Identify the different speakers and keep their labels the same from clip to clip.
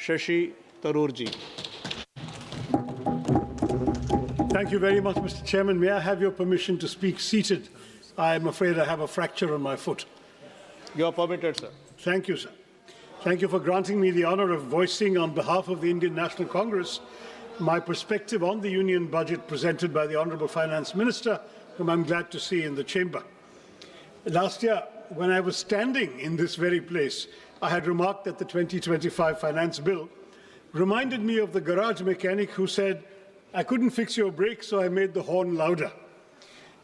Speaker 1: Shashi Tharoor ji.
Speaker 2: Thank you very much, Mr. Chairman. May I have your permission to speak seated? I am afraid I have a fracture on my foot.
Speaker 1: You are permitted, sir.
Speaker 2: Thank you, sir. Thank you for granting me the honour of voicing on behalf of the Indian National Congress my perspective on the Union budget presented by the Honourable Finance Minister, whom I'm glad to see in the chamber. Last year, when I was standing in this very place, I had remarked that the 2025 Finance Bill reminded me of the garage mechanic who said, "I couldn't fix your brakes, so I made the horn louder."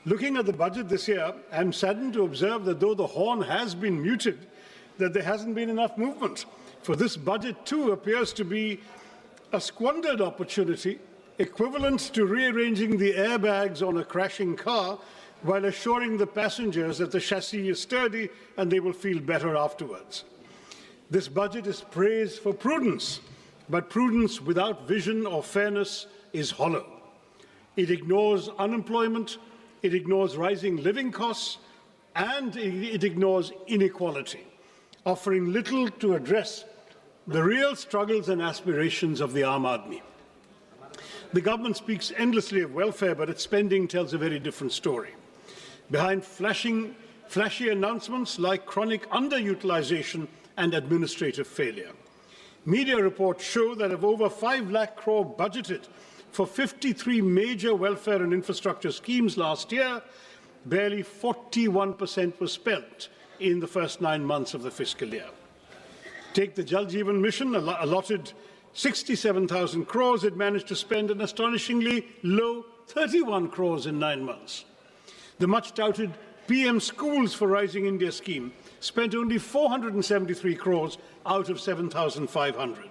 Speaker 2: Looking at the budget this year, I'm saddened to observe that though the horn has been muted, that there hasn't been enough movement. For this budget too appears to be a squandered opportunity, equivalent to rearranging the airbags on a crashing car while assuring the passengers that the chassis is sturdy and they will feel better afterwards. This budget is praised for prudence, but prudence without vision or fairness is hollow. It ignores unemployment, it ignores rising living costs, and it ignores inequality, offering little to address the real struggles and aspirations of the Aam Aadmi. The government speaks endlessly of welfare, but its spending tells a very different story. Behind flashy announcements like chronic underutilization and administrative failure. Media reports show that of over 5 lakh crore budgeted for 53 major welfare and infrastructure schemes last year, barely 41% was spent in the first 9 months of the fiscal year. Take the Jal Jeevan Mission, allotted 67,000 crores, it managed to spend an astonishingly low 31 crores in 9 months. The much-touted PM Schools for Rising India scheme spent only 473 crores out of 7,500.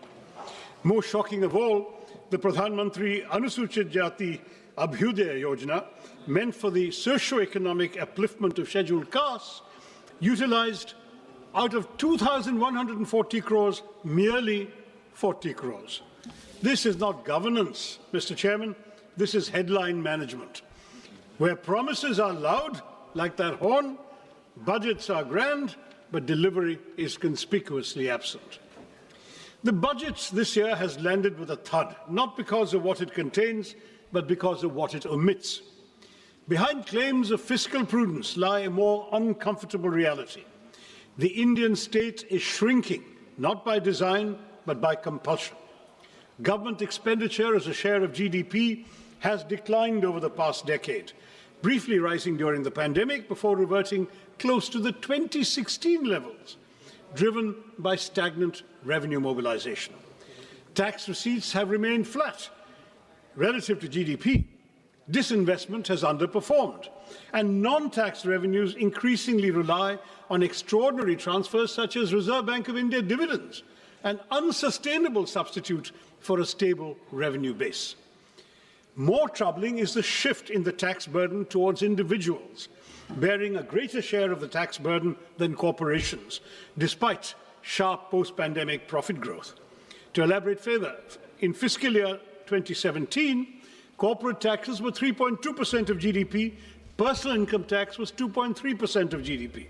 Speaker 2: Most shocking of all, the Pradhan Mantri Anusuchit Jati Abhyudaya Yojana, meant for the socio-economic upliftment of scheduled castes, utilized out of 2,140 crores, merely 40 crores. This is not governance, Mr. Chairman. This is headline management. Where promises are loud, like that horn, budgets are grand, but delivery is conspicuously absent. The budget this year has landed with a thud, not because of what it contains, but because of what it omits. Behind claims of fiscal prudence lie a more uncomfortable reality. The Indian state is shrinking, not by design, but by compulsion. Government expenditure as a share of GDP has declined over the past decade, briefly rising during the pandemic before reverting close to the 2016 levels, driven by stagnant revenue mobilization. Tax receipts have remained flat relative to GDP. Disinvestment has underperformed, and non-tax revenues increasingly rely on extraordinary transfers such as Reserve Bank of India dividends, an unsustainable substitute for a stable revenue base. More troubling is the shift in the tax burden towards individuals, bearing a greater share of the tax burden than corporations, despite sharp post-pandemic profit growth. To elaborate further, in fiscal year 2017, corporate taxes were 3.2% of GDP, personal income tax was 2.3% of GDP.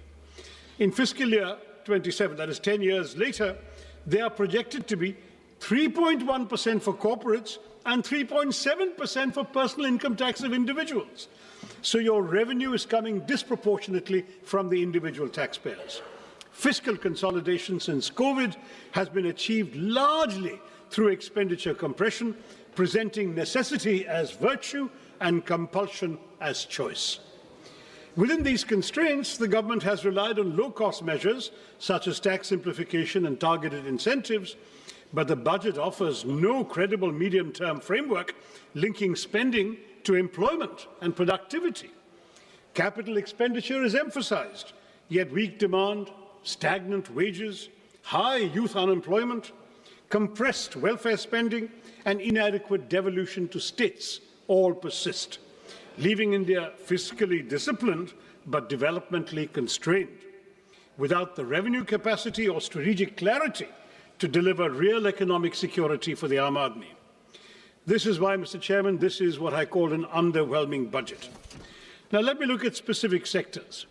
Speaker 2: In fiscal year 27, that is 10 years later, they are projected to be 3.1% for corporates and 3.7% for personal income tax of individuals. So your revenue is coming disproportionately from the individual taxpayers. Fiscal consolidation since COVID has been achieved largely through expenditure compression, presenting necessity as virtue and compulsion as choice. Within these constraints, the government has relied on low-cost measures such as tax simplification and targeted incentives, but the budget offers no credible medium-term framework linking spending to employment and productivity. Capital expenditure is emphasized, yet weak demand, stagnant wages, high youth unemployment, compressed welfare spending, and inadequate devolution to states all persist, leaving India fiscally disciplined but developmentally constrained, without the revenue capacity or strategic clarity to deliver real economic security for the Aam Aadmi. This is why, Mr. Chairman, this is what I call an underwhelming budget. Now let me look at specific sectors.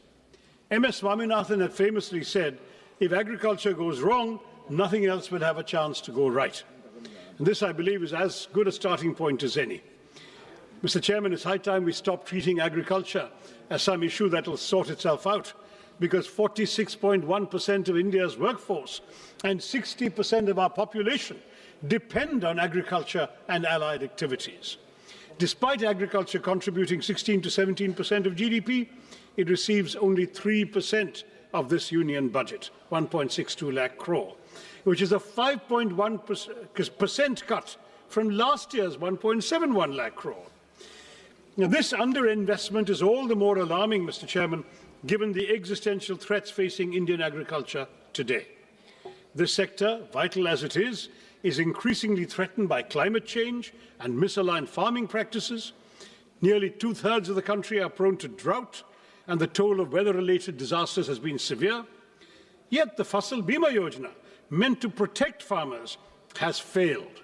Speaker 2: M.S. Swaminathan had famously said, if agriculture goes wrong, nothing else will have a chance to go right. And this, I believe, is as good a starting point as any. Mr. Chairman, it's high time we stop treating agriculture as some issue that will sort itself out, because 46.1% of India's workforce and 60% of our population depend on agriculture and allied activities. Despite agriculture contributing 16 to 17% of GDP, it receives only 3% of this union budget, 1.62 lakh crore, which is a 5.1% cut from last year's 1.71 lakh crore. Now, this underinvestment is all the more alarming, Mr. Chairman, given the existential threats facing Indian agriculture today. This sector, vital as it is increasingly threatened by climate change and misaligned farming practices. Nearly two-thirds of the country are prone to drought, and the toll of weather-related disasters has been severe. Yet the Fasal Bima Yojana, meant to protect farmers, has failed.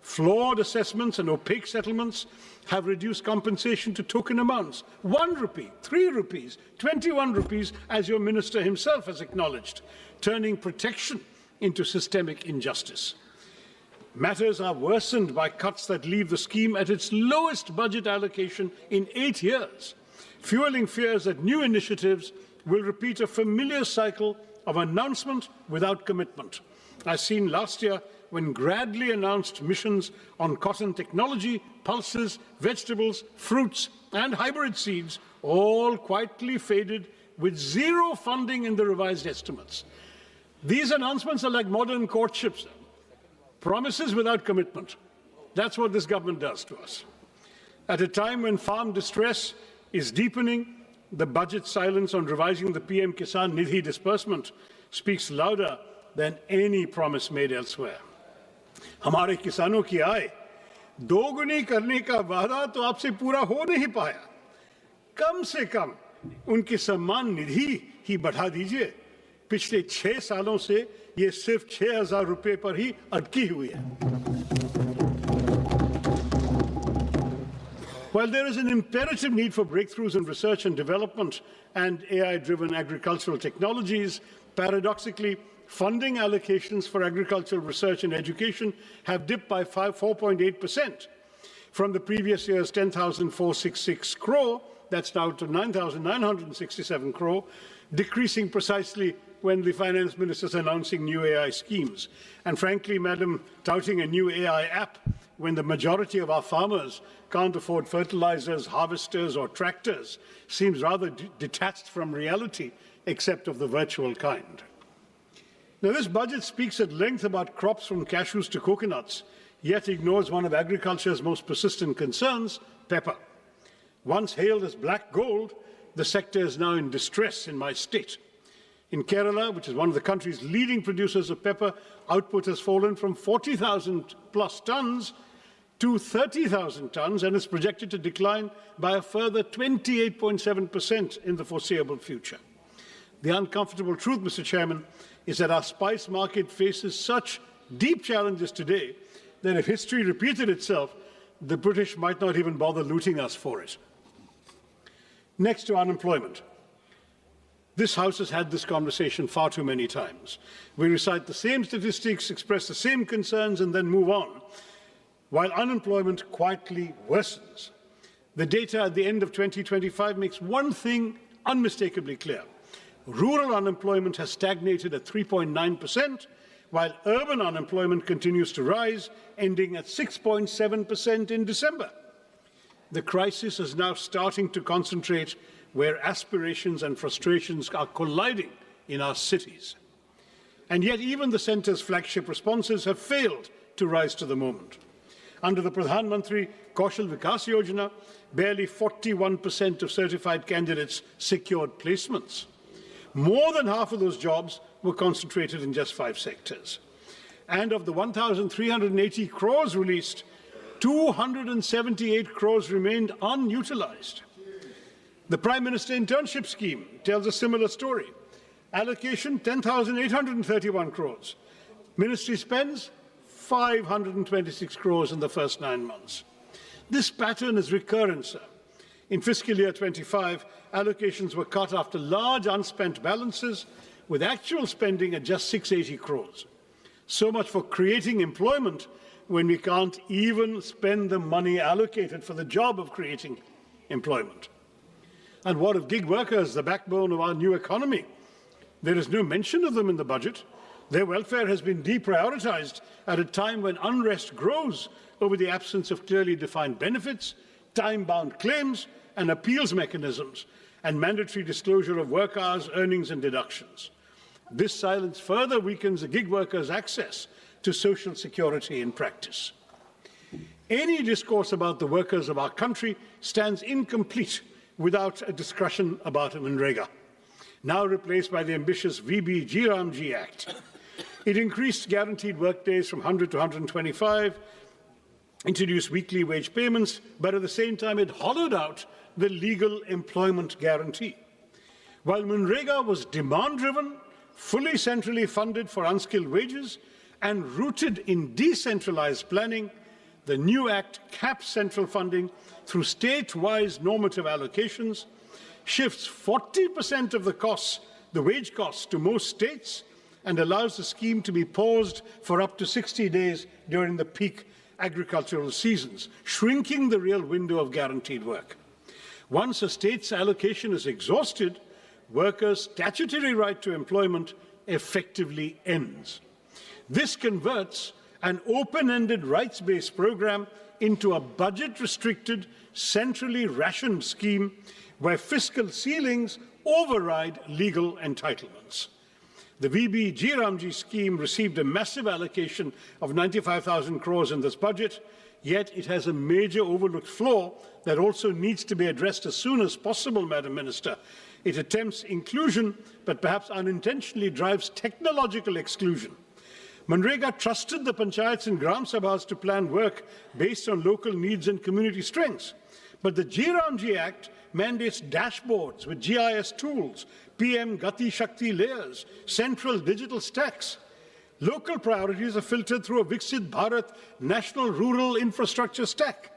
Speaker 2: Flawed assessments and opaque settlements have reduced compensation to token amounts, 1 rupee, 3 rupees, 21 rupees, as your minister himself has acknowledged, turning protection into systemic injustice. Matters are worsened by cuts that leave the scheme at its lowest budget allocation in 8 years, fueling fears that new initiatives will repeat a familiar cycle of announcement without commitment, as seen last year when Gradley announced missions on cotton technology, pulses, vegetables, fruits, and hybrid seeds, all quietly faded with zero funding in the revised estimates. These announcements are like modern courtships. Promises without commitment. That's what this government does to us. At a time when farm distress is deepening, the budget silence on revising the PM Kisan Nidhi disbursement speaks louder than any promise made elsewhere. हमारे किसानों की आय दोगुनी करने का वादा तो आपसे पूरा हो नहीं पाया। कम से कम उनकी सम्मान निधि ही बढ़ा दीजिए। पिछले 6 सालों से ये सिर्फ 6,000 रुपए पर ही अटकी हुई है। While there is an imperative need for breakthroughs in research and development and AI-driven agricultural technologies, paradoxically, funding allocations for agricultural research and education have dipped by 4.8% from the previous year's 10,466 crore, that's now to 9,967 crore, decreasing precisely when the finance minister is announcing new AI schemes. And frankly, Madam, touting a new AI app when the majority of our farmers can't afford fertilizers, harvesters, or tractors seems rather detached from reality, except of the virtual kind. Now, this budget speaks at length about crops from cashews to coconuts, yet ignores one of agriculture's most persistent concerns, pepper. Once hailed as black gold, the sector is now in distress in my state. In Kerala, which is one of the country's leading producers of pepper, output has fallen from 40,000 plus tons to 30,000 tons and is projected to decline by a further 28.7% in the foreseeable future. The uncomfortable truth, Mr. Chairman, is that our spice market faces such deep challenges today that if history repeated itself, the British might not even bother looting us for it. Next to unemployment. This House has had this conversation far too many times. We recite the same statistics, express the same concerns, and then move on, while unemployment quietly worsens. The data at the end of 2025 makes one thing unmistakably clear. Rural unemployment has stagnated at 3.9%, while urban unemployment continues to rise, ending at 6.7% in December. The crisis is now starting to concentrate where aspirations and frustrations are colliding in our cities. And yet even the centre's flagship responses have failed to rise to the moment. Under the Pradhan Mantri Kaushal Vikas Yojana, barely 41% of certified candidates secured placements. More than half of those jobs were concentrated in just 5 sectors. And of the 1,380 crores released, 278 crores remained unutilized. The Prime Minister Internship Scheme tells a similar story. Allocation 10,831 crores. Ministry spends 526 crores in the first 9 months. This pattern is recurrent, sir. In fiscal year 25, allocations were cut after large unspent balances, with actual spending at just 680 crores. So much for creating employment when we can't even spend the money allocated for the job of creating employment. And what of gig workers, the backbone of our new economy? There is no mention of them in the budget. Their welfare has been deprioritized at a time when unrest grows over the absence of clearly defined benefits, time-bound claims and appeals mechanisms, and mandatory disclosure of work hours, earnings and deductions. This silence further weakens the gig workers' access to social security in practice. Any discourse about the workers of our country stands incomplete without a discussion about Manrega, now replaced by the ambitious VB Ramji Act. It increased guaranteed work days from 100 to 125, introduced weekly wage payments, but at the same time it hollowed out the legal employment guarantee. While Manrega was demand-driven, fully centrally funded for unskilled wages, and rooted in decentralized planning, the new Act caps central funding through state-wise normative allocations, shifts 40% of the wage costs to most states, and allows the scheme to be paused for up to 60 days during the peak agricultural seasons, shrinking the real window of guaranteed work. Once a state's allocation is exhausted, workers' statutory right to employment effectively ends. This converts an open-ended rights-based program into a budget-restricted, centrally rationed scheme where fiscal ceilings override legal entitlements. The VB Ramji scheme received a massive allocation of 95,000 crores in this budget, yet it has a major overlooked flaw that also needs to be addressed as soon as possible, Madam Minister. It attempts inclusion, but perhaps unintentionally drives technological exclusion. Manrega trusted the panchayats and gram sabhas to plan work based on local needs and community strengths. But the Ramji Act mandates dashboards with GIS tools, PM Gati Shakti layers, central digital stacks. Local priorities are filtered through a Viksit Bharat National Rural Infrastructure Stack,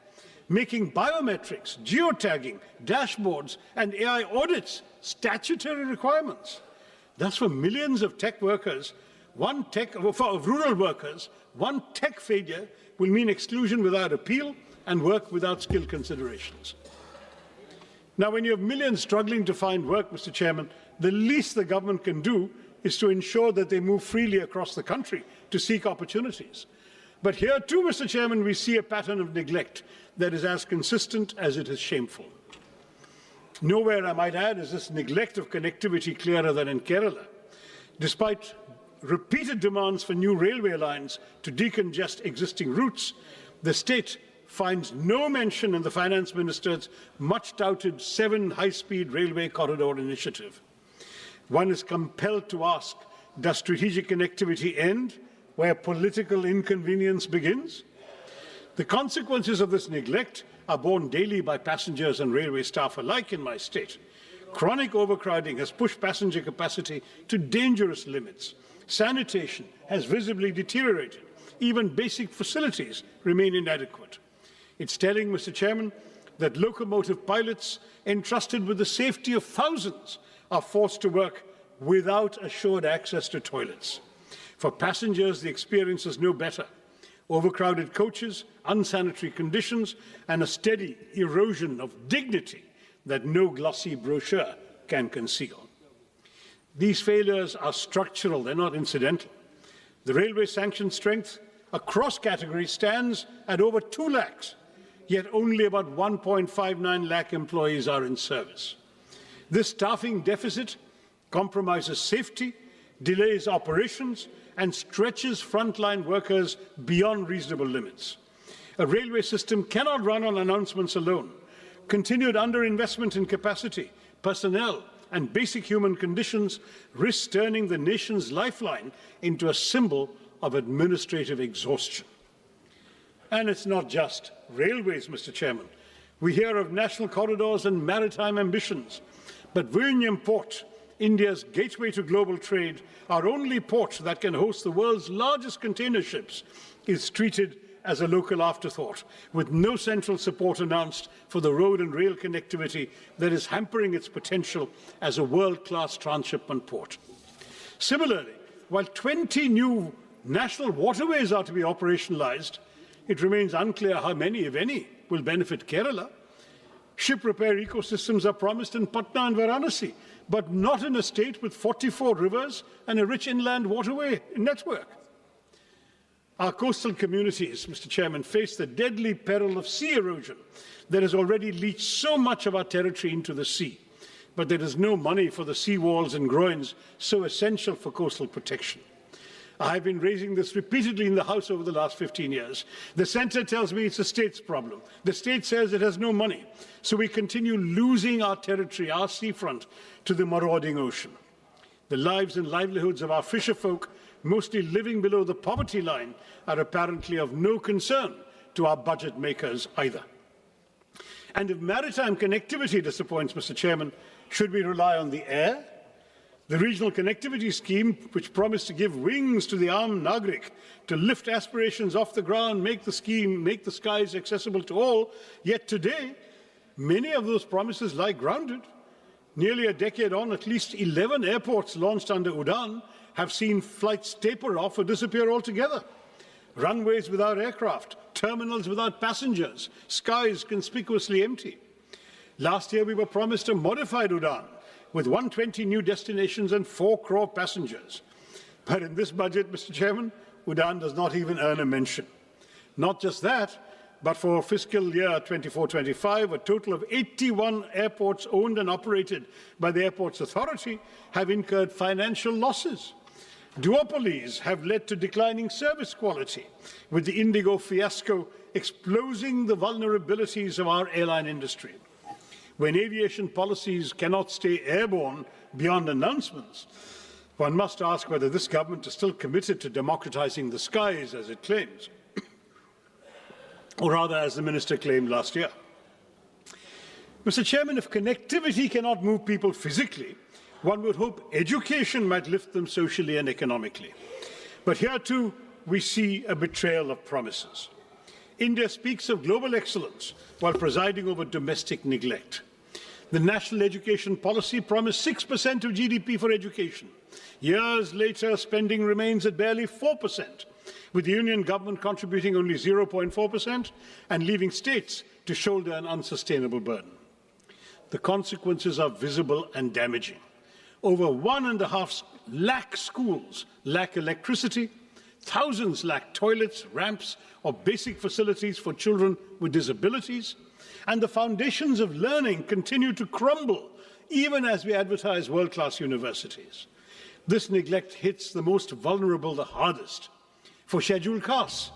Speaker 2: making biometrics, geotagging, dashboards, and AI audits statutory requirements. Thus, for millions of tech workers, rural workers, one tech failure will mean exclusion without appeal and work without skill considerations. Now, when you have millions struggling to find work, Mr. Chairman, the least the government can do is to ensure that they move freely across the country to seek opportunities. But here too, Mr. Chairman, we see a pattern of neglect that is as consistent as it is shameful. Nowhere, I might add, is this neglect of connectivity clearer than in Kerala. Despite repeated demands for new railway lines to decongest existing routes, the state finds no mention in the Finance Minister's much-touted 7 high-speed railway corridor initiative. One is compelled to ask, does strategic connectivity end where political inconvenience begins? The consequences of this neglect are borne daily by passengers and railway staff alike in my state. Chronic overcrowding has pushed passenger capacity to dangerous limits. Sanitation has visibly deteriorated. Even basic facilities remain inadequate. It's telling, Mr. Chairman, that locomotive pilots entrusted with the safety of thousands are forced to work without assured access to toilets. For passengers, the experience is no better. Overcrowded coaches, unsanitary conditions, and a steady erosion of dignity that no glossy brochure can conceal. These failures are structural, they're not incidental. The railway sanction strength across categories stands at over 2 lakhs, yet only about 1.59 lakh employees are in service. This staffing deficit compromises safety, delays operations, and stretches frontline workers beyond reasonable limits. A railway system cannot run on announcements alone. Continued underinvestment in capacity, personnel, and basic human conditions risks turning the nation's lifeline into a symbol of administrative exhaustion. And it's not just railways, Mr. Chairman. We hear of national corridors and maritime ambitions. But Vizhinjam Port, India's gateway to global trade, our only port that can host the world's largest container ships, is treated as a local afterthought, with no central support announced for the road and rail connectivity that is hampering its potential as a world-class transshipment port. Similarly, while 20 new national waterways are to be operationalised, it remains unclear how many, if any, will benefit Kerala. Ship repair ecosystems are promised in Patna and Varanasi, but not in a state with 44 rivers and a rich inland waterway network. Our coastal communities, Mr. Chairman, face the deadly peril of sea erosion that has already leached so much of our territory into the sea. But there is no money for the sea walls and groins so essential for coastal protection. I have been raising this repeatedly in the House over the last 15 years. The centre tells me it's a state's problem. The state says it has no money. So we continue losing our territory, our seafront, to the marauding ocean. The lives and livelihoods of our fisherfolk, mostly living below the poverty line, are apparently of no concern to our budget makers either. And if maritime connectivity disappoints, Mr. Chairman, should we rely on the air? The regional connectivity scheme, which promised to give wings to the armed Nagrik to lift aspirations off the ground, make the skies accessible to all, yet today, many of those promises lie grounded. Nearly a decade on, at least 11 airports launched under UDAN have seen flights taper off or disappear altogether. Runways without aircraft, terminals without passengers, skies conspicuously empty. Last year, we were promised a modified UDAN with 120 new destinations and 4 crore passengers. But in this budget, Mr. Chairman, UDAN does not even earn a mention. Not just that, but for fiscal year 24-25, a total of 81 airports owned and operated by the Airports Authority have incurred financial losses. Duopolies have led to declining service quality, with the Indigo fiasco exposing the vulnerabilities of our airline industry. When aviation policies cannot stay airborne beyond announcements, one must ask whether this government is still committed to democratizing the skies, as it claims, or rather, as the Minister claimed last year. Mr. Chairman, if connectivity cannot move people physically, one would hope education might lift them socially and economically. But here too, we see a betrayal of promises. India speaks of global excellence while presiding over domestic neglect. The national education policy promised 6% of GDP for education. Years later, spending remains at barely 4%, with the union government contributing only 0.4% and leaving states to shoulder an unsustainable burden. The consequences are visible and damaging. Over 1.5 lakh schools lack electricity, thousands lack toilets, ramps, or basic facilities for children with disabilities, and the foundations of learning continue to crumble even as we advertise world-class universities. This neglect hits the most vulnerable the hardest. For scheduled castes,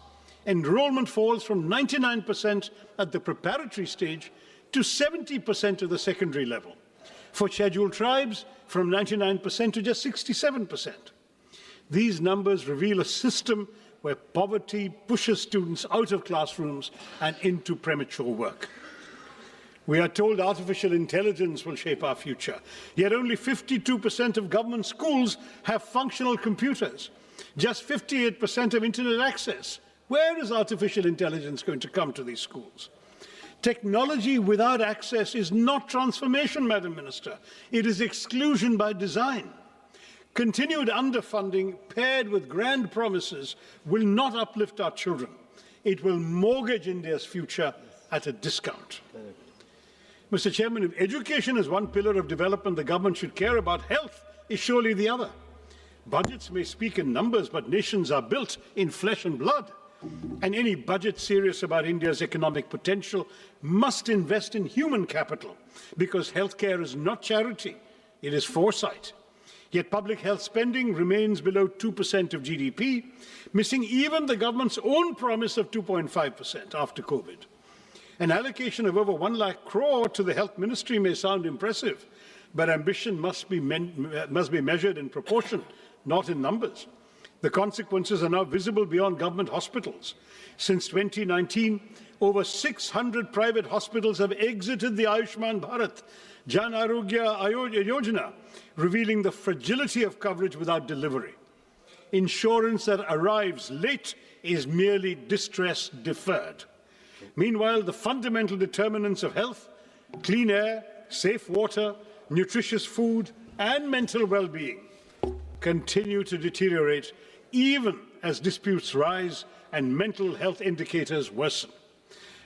Speaker 2: enrollment falls from 99% at the preparatory stage to 70% at the secondary level. For scheduled tribes, from 99% to just 67%. These numbers reveal a system where poverty pushes students out of classrooms and into premature work. We are told artificial intelligence will shape our future, yet only 52% of government schools have functional computers, just 58% have internet access. Where is artificial intelligence going to come to these schools? Technology without access is not transformation, Madam Minister. It is exclusion by design. Continued underfunding paired with grand promises will not uplift our children. It will mortgage India's future at a discount. Mr. Chairman, if education is one pillar of development the government should care about, health is surely the other. Budgets may speak in numbers, but nations are built in flesh and blood. And any budget serious about India's economic potential must invest in human capital, because healthcare is not charity, it is foresight. Yet public health spending remains below 2% of GDP, missing even the government's own promise of 2.5% after COVID. An allocation of over 1 lakh crore to the health ministry may sound impressive, but ambition must be measured in proportion, not in numbers. The consequences are now visible beyond government hospitals. Since 2019, over 600 private hospitals have exited the Ayushman Bharat Jan Arogya Yojana, revealing the fragility of coverage without delivery. Insurance that arrives late is merely distress deferred. Meanwhile, the fundamental determinants of health, clean air, safe water, nutritious food, and mental well-being continue to deteriorate even as disputes rise and mental health indicators worsen.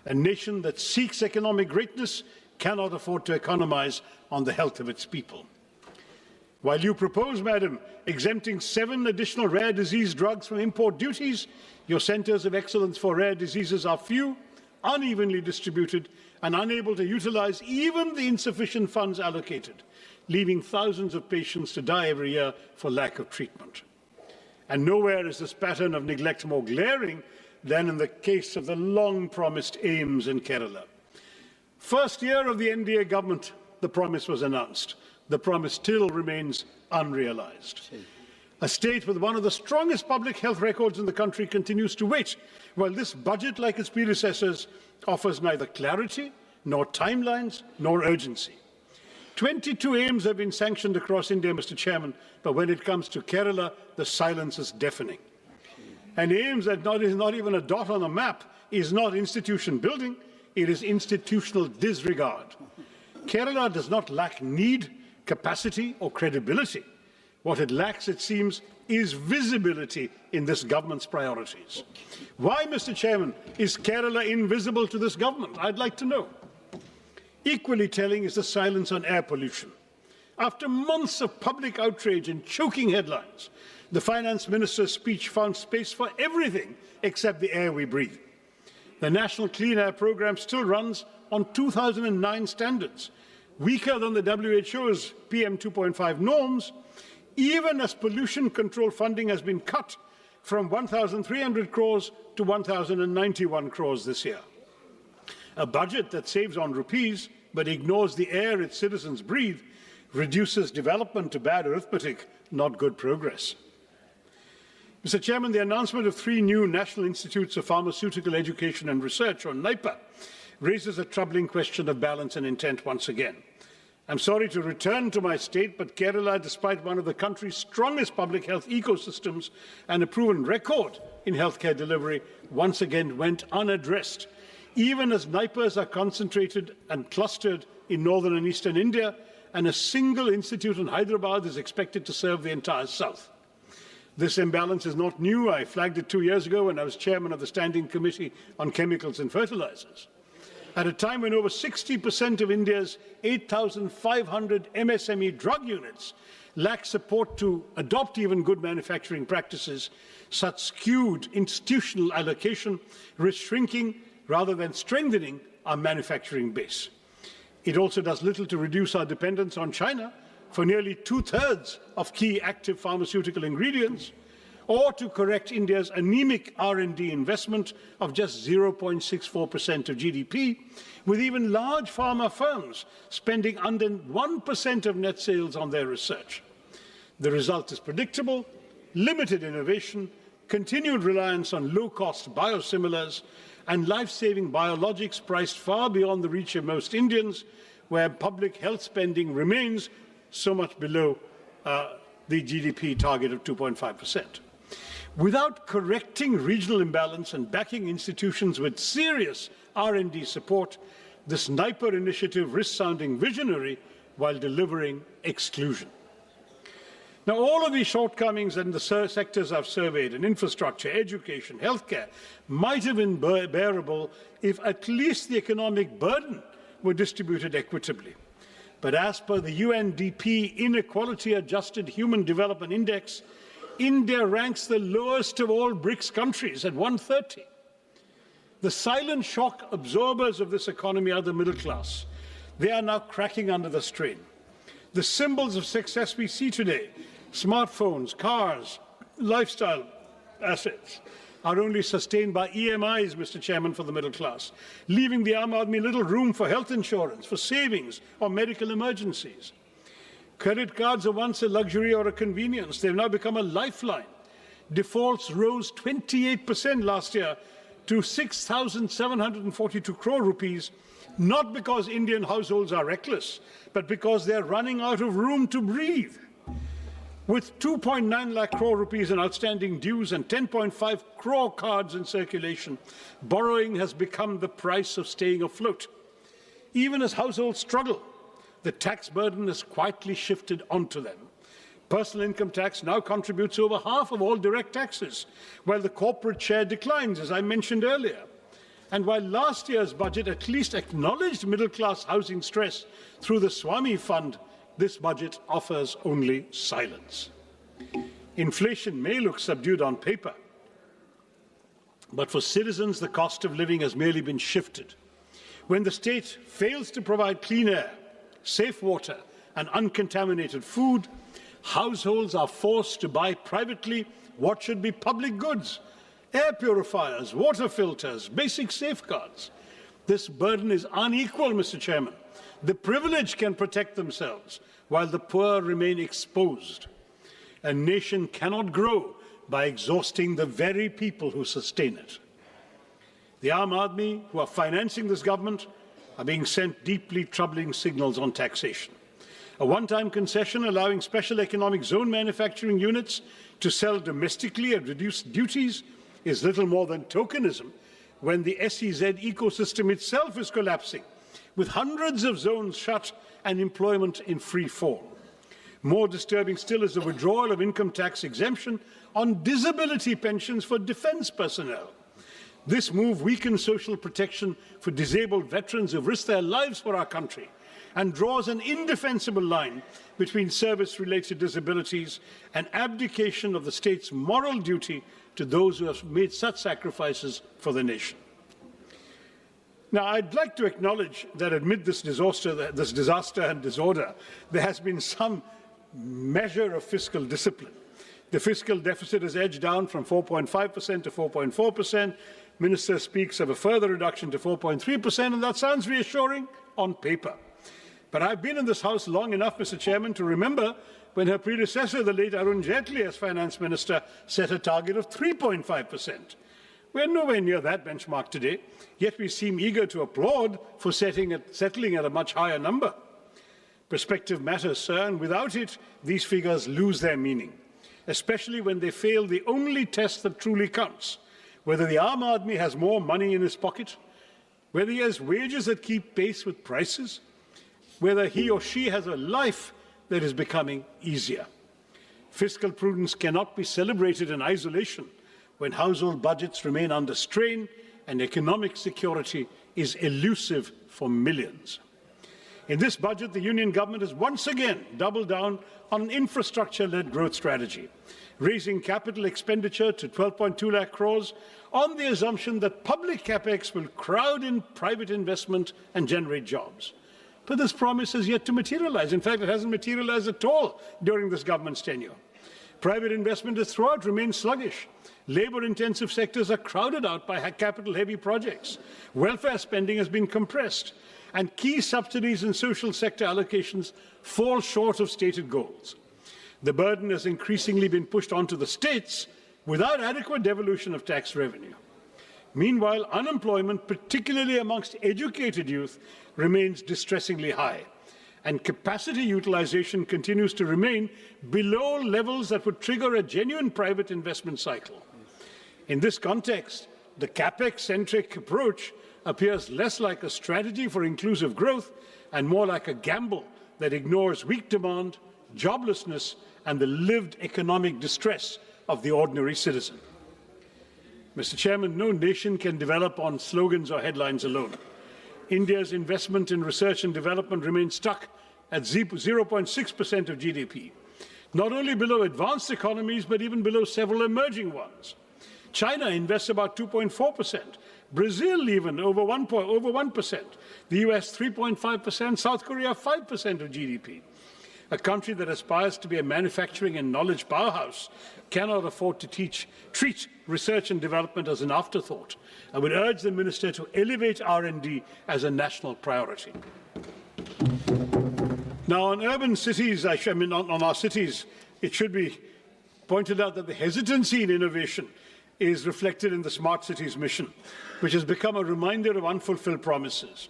Speaker 2: A nation that seeks economic greatness cannot afford to economize on the health of its people. While you propose, Madam, exempting 7 additional rare disease drugs from import duties, your centres of excellence for rare diseases are few, unevenly distributed, and unable to utilize even the insufficient funds allocated, leaving thousands of patients to die every year for lack of treatment. And nowhere is this pattern of neglect more glaring than in the case of the long-promised AIMS in Kerala. First year of the NDA government, the promise was announced. The promise still remains unrealized. A state with one of the strongest public health records in the country continues to wait, while this budget, like its predecessors, offers neither clarity, nor timelines, nor urgency. 22 AIMS have been sanctioned across India, Mr. Chairman, but when it comes to Kerala, the silence is deafening. And AIMS that is not even a dot on a map is not institution building, it is institutional disregard. Kerala does not lack need, capacity or credibility. What it lacks, it seems, is visibility in this government's priorities. Why, Mr. Chairman, is Kerala invisible to this government? I'd like to know. Equally telling is the silence on air pollution. After months of public outrage and choking headlines, the Finance Minister's speech found space for everything except the air we breathe. The National Clean Air Programme still runs on 2009 standards, weaker than the WHO's PM 2.5 norms, even as pollution control funding has been cut from 1,300 crores to 1,091 crores this year. A budget that saves on rupees but ignores the air its citizens breathe reduces development to bad arithmetic, not good progress. Mr. Chairman, the announcement of 3 new National Institutes of Pharmaceutical Education and Research, or NIPA, raises a troubling question of balance and intent once again. I'm sorry to return to my state, but Kerala, despite one of the country's strongest public health ecosystems and a proven record in healthcare delivery, once again went unaddressed. Even as NIPAs are concentrated and clustered in northern and eastern India, and a single institute in Hyderabad is expected to serve the entire south. This imbalance is not new. I flagged it 2 years ago when I was chairman of the Standing Committee on Chemicals and Fertilizers. At a time when over 60% of India's 8,500 MSME drug units lack support to adopt even good manufacturing practices, such skewed institutional allocation risks shrinking rather than strengthening our manufacturing base. It also does little to reduce our dependence on China for nearly 2/3 of key active pharmaceutical ingredients, or to correct India's anemic R&D investment of just 0.64% of GDP, with even large pharma firms spending under 1% of net sales on their research. The result is predictable: limited innovation, continued reliance on low-cost biosimilars, and life-saving biologics priced far beyond the reach of most Indians, where public health spending remains so much below the GDP target of 2.5%. Without correcting regional imbalance and backing institutions with serious R&D support, this NIPA initiative risks sounding visionary while delivering exclusion. Now, all of these shortcomings in the sectors I've surveyed, in infrastructure, education, healthcare, might have been bearable if at least the economic burden were distributed equitably. But as per the UNDP Inequality-Adjusted Human Development Index, India ranks the lowest of all BRICS countries at 130. The silent shock absorbers of this economy are the middle class. They are now cracking under the strain. The symbols of success we see today, smartphones, cars, lifestyle assets, are only sustained by EMIs, Mr. Chairman, for the middle class, leaving the Aam Aadmi little room for health insurance, for savings or medical emergencies. Credit cards are once a luxury or a convenience. They've now become a lifeline. Defaults rose 28% last year to 6,742 crore rupees, not because Indian households are reckless, but because they're running out of room to breathe. With 2.9 lakh crore rupees in outstanding dues and 10.5 crore cards in circulation, borrowing has become the price of staying afloat. Even as households struggle, the tax burden has quietly shifted onto them. Personal income tax now contributes over half of all direct taxes, while the corporate share declines, as I mentioned earlier. And while last year's budget at least acknowledged middle-class housing stress through the Swami Fund, this budget offers only silence. Inflation may look subdued on paper, but for citizens, the cost of living has merely been shifted. When the state fails to provide clean air, safe water, and uncontaminated food, households are forced to buy privately what should be public goods: air purifiers, water filters, basic safeguards. This burden is unequal, Mr. Chairman. The privileged can protect themselves, while the poor remain exposed. A nation cannot grow by exhausting the very people who sustain it. The Aam Aadmi who are financing this government are being sent deeply troubling signals on taxation. A one-time concession allowing special economic zone manufacturing units to sell domestically at reduced duties is little more than tokenism when the SEZ ecosystem itself is collapsing, with hundreds of zones shut and employment in free fall. More disturbing still is the withdrawal of income tax exemption on disability pensions for defence personnel. This move weakens social protection for disabled veterans who risk their lives for our country and draws an indefensible line between service-related disabilities and abdication of the state's moral duty to those who have made such sacrifices for the nation. Now, I'd like to acknowledge that amid this disaster and disorder, there has been some measure of fiscal discipline. The fiscal deficit has edged down from 4.5% to 4.4%. Minister speaks of a further reduction to 4.3%, and that sounds reassuring on paper. But I've been in this House long enough, Mr. Chairman, to remember when her predecessor, the late Arun Jaitley, as Finance Minister, set a target of 3.5%. We're nowhere near that benchmark today, yet we seem eager to applaud for settling at a much higher number. Perspective matters, sir, and without it, these figures lose their meaning, especially when they fail the only test that truly counts: whether the Aam Aadmi has more money in his pocket, whether he has wages that keep pace with prices, whether he or she has a life that is becoming easier. Fiscal prudence cannot be celebrated in isolation when household budgets remain under strain and economic security is elusive for millions. In this budget, the Union government has once again doubled down on an infrastructure-led growth strategy, raising capital expenditure to 12.2 lakh crores on the assumption that public capex will crowd in private investment and generate jobs. But this promise has yet to materialize. In fact, it hasn't materialized at all during this government's tenure. Private investment has throughout remained sluggish. Labour-intensive sectors are crowded out by capital-heavy projects. Welfare spending has been compressed, and key subsidies and social sector allocations fall short of stated goals. The burden has increasingly been pushed onto the states without adequate devolution of tax revenue. Meanwhile, unemployment, particularly amongst educated youth, remains distressingly high, and capacity utilization continues to remain below levels that would trigger a genuine private investment cycle. In this context, the capex-centric approach appears less like a strategy for inclusive growth and more like a gamble that ignores weak demand, joblessness, and the lived economic distress of the ordinary citizen. Mr. Chairman, no nation can develop on slogans or headlines alone. India's investment in research and development remains stuck at 0.6% of GDP, not only below advanced economies, but even below several emerging ones. China invests about 2.4%, Brazil even over 1%, the US 3.5%, South Korea 5% of GDP. A country that aspires to be a manufacturing and knowledge powerhouse cannot afford to treat research and development as an afterthought. I would urge the Minister to elevate R&D as a national priority. Now, on urban cities, on our cities, it should be pointed out that the hesitancy in innovation is reflected in the Smart Cities mission, which has become a reminder of unfulfilled promises.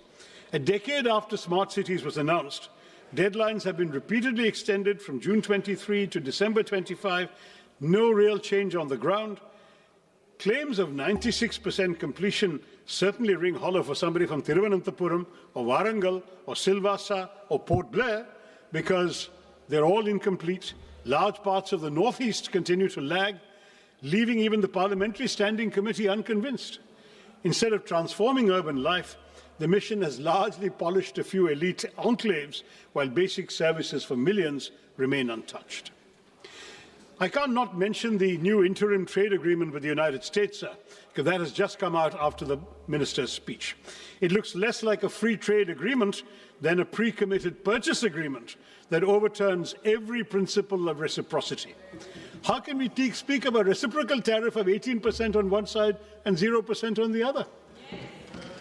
Speaker 2: A decade after Smart Cities was announced, deadlines have been repeatedly extended from June 23 to December 25, no real change on the ground. Claims of 96% completion certainly ring hollow for somebody from Thiruvananthapuram or Warangal or Silvassa or Port Blair, because they're all incomplete Large parts of the northeast continue to lag, leaving even the Parliamentary Standing Committee unconvinced. Instead of transforming urban life, the mission has largely polished a few elite enclaves, while basic services for millions remain untouched. I can't not mention the new interim trade agreement with the United States, sir, because that has just come out after the minister's speech. It looks less like a free trade agreement than a pre-committed purchase agreement that overturns every principle of reciprocity. How can we speak of a reciprocal tariff of 18% on one side and 0% on the other?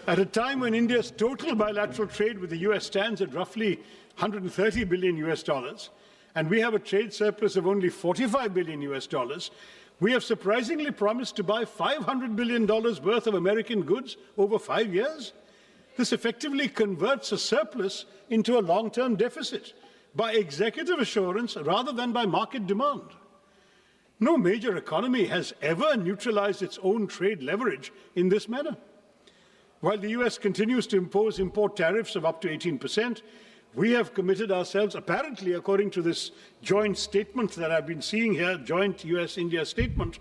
Speaker 2: At a time when India's total bilateral trade with the US stands at roughly 130 billion US dollars, and we have a trade surplus of only 45 billion US dollars, we have surprisingly promised to buy $500 billion worth of American goods over 5 years. This effectively converts a surplus into a long-term deficit by executive assurance rather than by market demand. No major economy has ever neutralized its own trade leverage in this manner. While the US continues to impose import tariffs of up to 18%, we have committed ourselves, apparently according to this joint statement that I've been seeing here, joint US-India statement,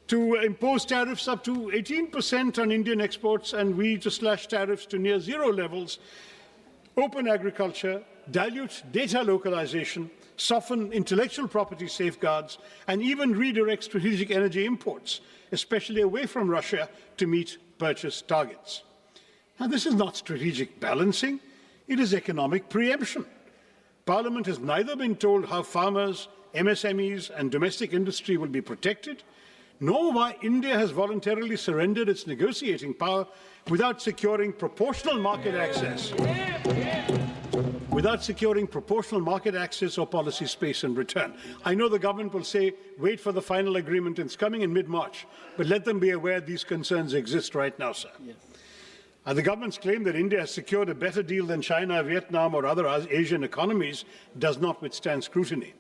Speaker 2: to impose tariffs up to 18% on Indian exports and we to slash tariffs to near zero levels, open agriculture, dilute data localization, soften intellectual property safeguards, and even redirect strategic energy imports, especially away from Russia, to meet purchase targets. Now, this is not strategic balancing. It is economic preemption. Parliament has neither been told how farmers, MSMEs and domestic industry will be protected, nor why India has voluntarily surrendered its negotiating power without securing proportional market access. Without securing proportional market access or policy space in return. I know the government will say, wait for the final agreement, it's coming in mid-March, but let them be aware these concerns exist right now, sir. Yes. The government's claim that India has secured a better deal than China, Vietnam or other Asian economies does not withstand scrutiny.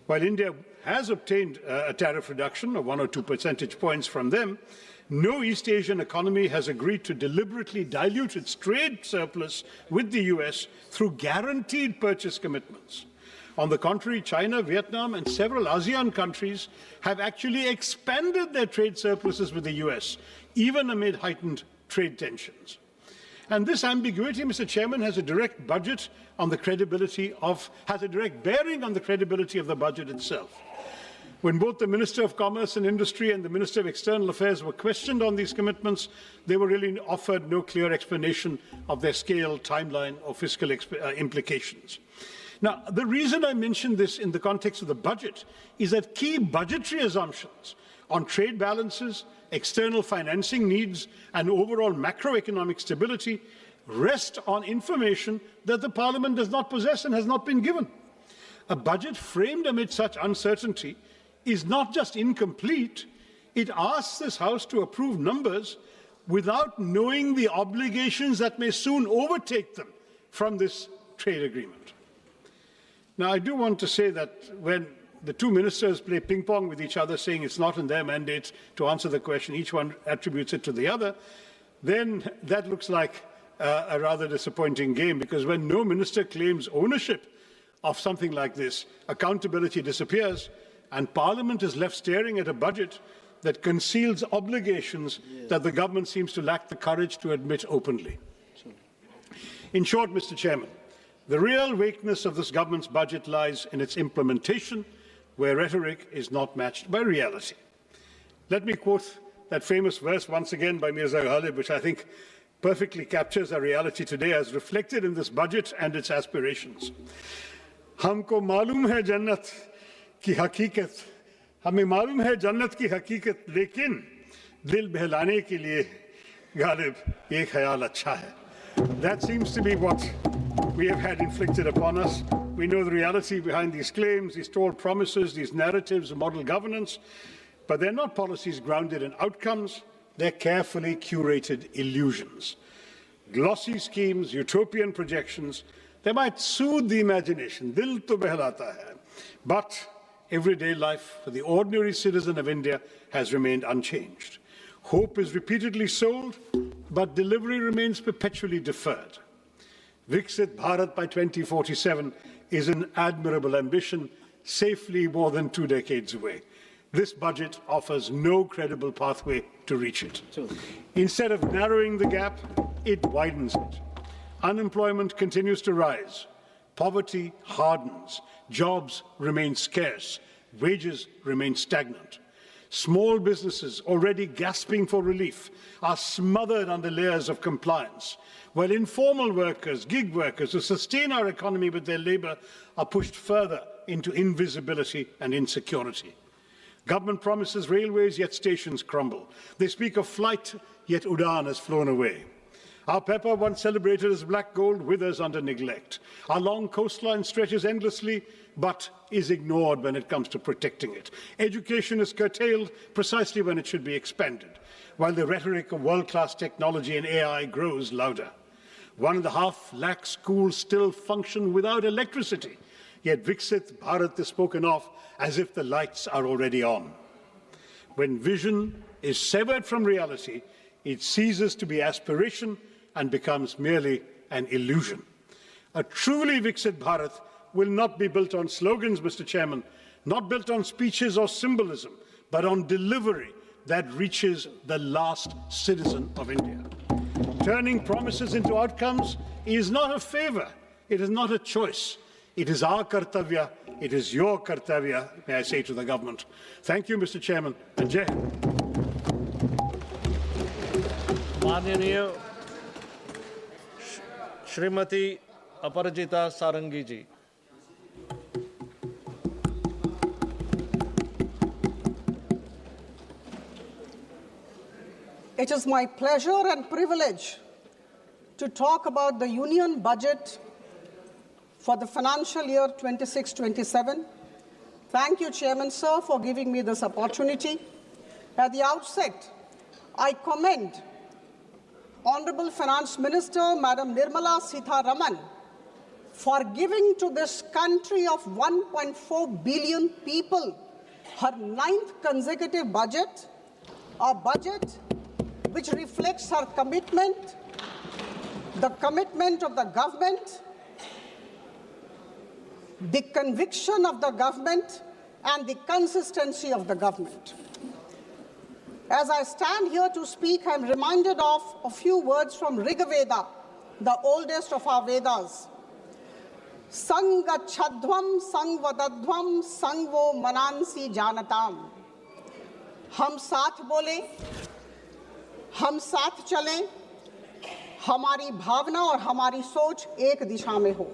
Speaker 2: While India has obtained a tariff reduction of 1 or 2 percentage points from them, no East Asian economy has agreed to deliberately dilute its trade surplus with the US through guaranteed purchase commitments. On the contrary, China, Vietnam and several ASEAN countries have actually expanded their trade surpluses with the US, even amid heightened trade tensions. And this ambiguity, Mr. Chairman, has a direct budget on the credibility of, has a direct bearing on the credibility of the budget itself. When both the Minister of Commerce and Industry and the Minister of External Affairs were questioned on these commitments, they were really offered no clear explanation of their scale, timeline or fiscal implications. Now, the reason I mention this in the context of the budget is that key budgetary assumptions on trade balances, external financing needs and overall macroeconomic stability rest on information that the Parliament does not possess and has not been given. A budget framed amid such uncertainty is not just incomplete, it asks this House to approve numbers without knowing the obligations that may soon overtake them from this trade agreement. Now, I do want to say that when the two ministers play ping-pong with each other, saying it's not in their mandate to answer the question, each one attributes it to the other, then that looks like a rather disappointing game, because when no minister claims ownership of something like this, accountability disappears, and Parliament is left staring at a budget that conceals obligations that the government seems to lack the courage to admit openly. In short, Mr. Chairman, the real weakness of this government's budget lies in its implementation, where rhetoric is not matched by reality. Let me quote that famous verse once again by Mirza Ghalib, which I think perfectly captures our reality today as reflected in this budget and its aspirations. हमको मालूम है जन्नत की हकीकत, हमें मालूम है जन्नत की हकीकत, लेकिन दिल बहलाने के लिए गालिब ये ख्याल अच्छा है. That seems to be what we have had inflicted upon us. We know the reality behind these claims, these tall promises, these narratives of model governance, but they're not policies grounded in outcomes, they're carefully curated illusions. Glossy schemes, utopian projections, they might soothe the imagination, dil to behlata hai, but everyday life for the ordinary citizen of India has remained unchanged. Hope is repeatedly sold, but delivery remains perpetually deferred. Viksit Bharat by 2047 is an admirable ambition, safely more than 2 decades away. This budget offers no credible pathway to reach it. Instead of narrowing the gap, it widens it. Unemployment continues to rise. Poverty hardens. Jobs remain scarce. Wages remain stagnant. Small businesses, already gasping for relief, are smothered under layers of compliance, while informal workers, gig workers who sustain our economy with their labour are pushed further into invisibility and insecurity. Government promises railways, yet stations crumble. They speak of flight, yet Udan has flown away. Our pepper, once celebrated as black gold, withers under neglect. Our long coastline stretches endlessly, but is ignored when it comes to protecting it. Education is curtailed precisely when it should be expanded, while the rhetoric of world-class technology and AI grows louder. 1.5 lakh schools still function without electricity, yet Viksit Bharat is spoken of as if the lights are already on. When vision is severed from reality, it ceases to be aspiration and becomes merely an illusion. A truly Viksit Bharat will not be built on slogans, Mr. Chairman, not built on speeches or symbolism, but on delivery that reaches the last citizen of India. Turning promises into outcomes is not a favor, it is not a choice. It is our kartavya, it is your kartavya, may I say to the government. Thank you, Mr. Chairman, and Jai Hind.
Speaker 1: माननीय श्रीमती अपराजिता सारंगी जी।
Speaker 3: It is my pleasure and privilege to talk about the Union Budget for the financial year 26-27. Thank you, Chairman, sir, for giving me this opportunity. At the outset, I commend Honorable Finance Minister, Madam Nirmala Sitharaman, for giving to this country of 1.4 billion people her 9th consecutive budget, a budget which reflects her commitment, the commitment of the government, the conviction of the government, and the consistency of the government. As I stand here to speak, I am reminded of a few words from Rig Veda, the oldest of our Vedas. Sangachadhvam sangvadadhvam sangvo manansi janatam. हम साथ बोले, हम साथ चलें, हमारी भावना और हमारी सोच एक दिशा में हो।